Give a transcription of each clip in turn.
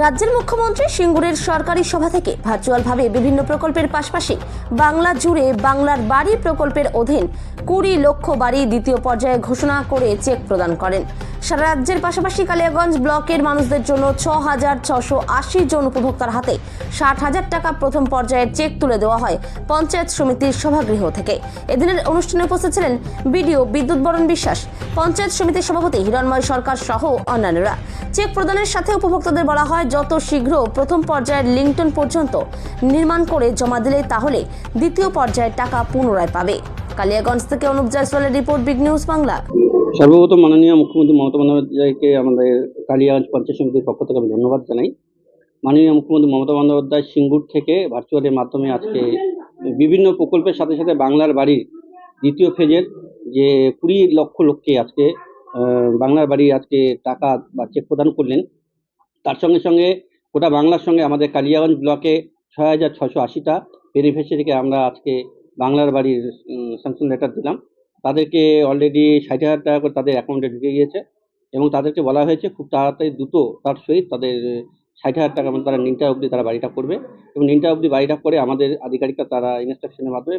রাজ্যের মুখ্যমন্ত্রী সিঙ্গুরের সরকারি সভা থেকে ভার্চুয়ালভাবে বিভিন্ন প্রকল্পের পাশাপাশি বাংলা জুড়ে বাংলার বাড়ি প্রকল্পের অধীন 20 লক্ষ বাড়ি দ্বিতীয় পর্যায়ে ঘোষণা করে চেক প্রদান করেন। সারা রাজ্যের পাশাপাশি কালিয়াগঞ্জ ব্লকের মানুষদের জন্য 6,680 জন উপভোক্তার হাতে 60,000 টাকা প্রথম পর্যায়ের চেক তুলে দেওয়া হয় পঞ্চায়েত সমিতির সভাগৃহ থেকে। এদিনের অনুষ্ঠানে উপস্থিত ছিলেন বিডিও বিদ্যুৎ বরণ বিশ্বাস, পঞ্চায়েত সমিতির সভাপতি হিরণময় সরকার সহ অন্যান্যরা। চেক প্রদানের সাথে উপভোক্তাদের বলা হয়, যত শীঘ্র প্রথম পর্যায়ের লিংটন পর্যন্ত নির্মাণ করে জমা দিলে তাহলে দ্বিতীয় পর্যায়ের টাকা পুনরায় পাবে। কালিয়াগঞ্জ থেকে অনুপ জয়সওয়ালের রিপোর্ট, বিগ নিউজ বাংলা। সর্বপ্রথম মাননীয় মুখ্যমন্ত্রী মমতা বন্দ্যোপাধ্যায়কে আমাদের কালিয়াগঞ্জ পঞ্চায়েত সমিতির পক্ষ থেকে আমি ধন্যবাদ জানাই। মাননীয় মুখ্যমন্ত্রী মমতা বন্দ্যোপাধ্যায় সিঙ্গুর থেকে ভার্চুয়ালের মাধ্যমে আজকে বিভিন্ন প্রকল্পের সাথে সাথে বাংলার বাড়ির দ্বিতীয় ফেজের যে 20 লক্ষ লোককে আজকে বাংলার বাড়ি আজকে টাকা বা চেক প্রদান করলেন। তার সঙ্গে সঙ্গে গোটা বাংলার সঙ্গে আমাদের কালিয়াগঞ্জ ব্লকে 6,680টা বেনিফিশিয়ারিকে আমরা আজকে বাংলার বাড়ির স্যাংশন লেটার দিলাম। তাদেরকে অলরেডি 60,000 টাকা করে তাদের অ্যাকাউন্টে ঢুকে গিয়েছে এবং তাদেরকে বলা হয়েছে খুব তাড়াতাড়ি দ্রুত তার সহিত তাদের 60,000 টাকা মানে তারা নিনটা অবধি তারা বাড়িটা করবে এবং নিনটা অবধি বাড়িটা করে আমাদের আধিকারিকরা তারা ইনস্ট্রাকশনের মাধ্যমে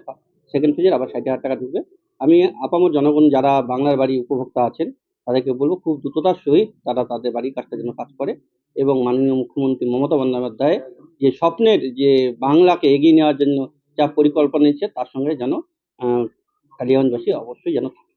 সেকেন্ড ফেজের আবার 60,000 টাকা ঢুকবে। আমি আপামর জনগণ যারা বাংলার বাড়ি উপভোক্তা আছেন তাদেরকে বলবো খুব দ্রুততার সহিত তারা তাদের বাড়ির কাজটার জন্য কাজ করে এবং মাননীয় মুখ্যমন্ত্রী মমতা বন্দ্যোপাধ্যায় যে স্বপ্নের যে বাংলাকে এগিয়ে নেওয়ার জন্য যা পরিকল্পনা নিচ্ছে তার সঙ্গে যেন কালিয়াগঞ্জবাসী অবশ্যই যেন থাকে।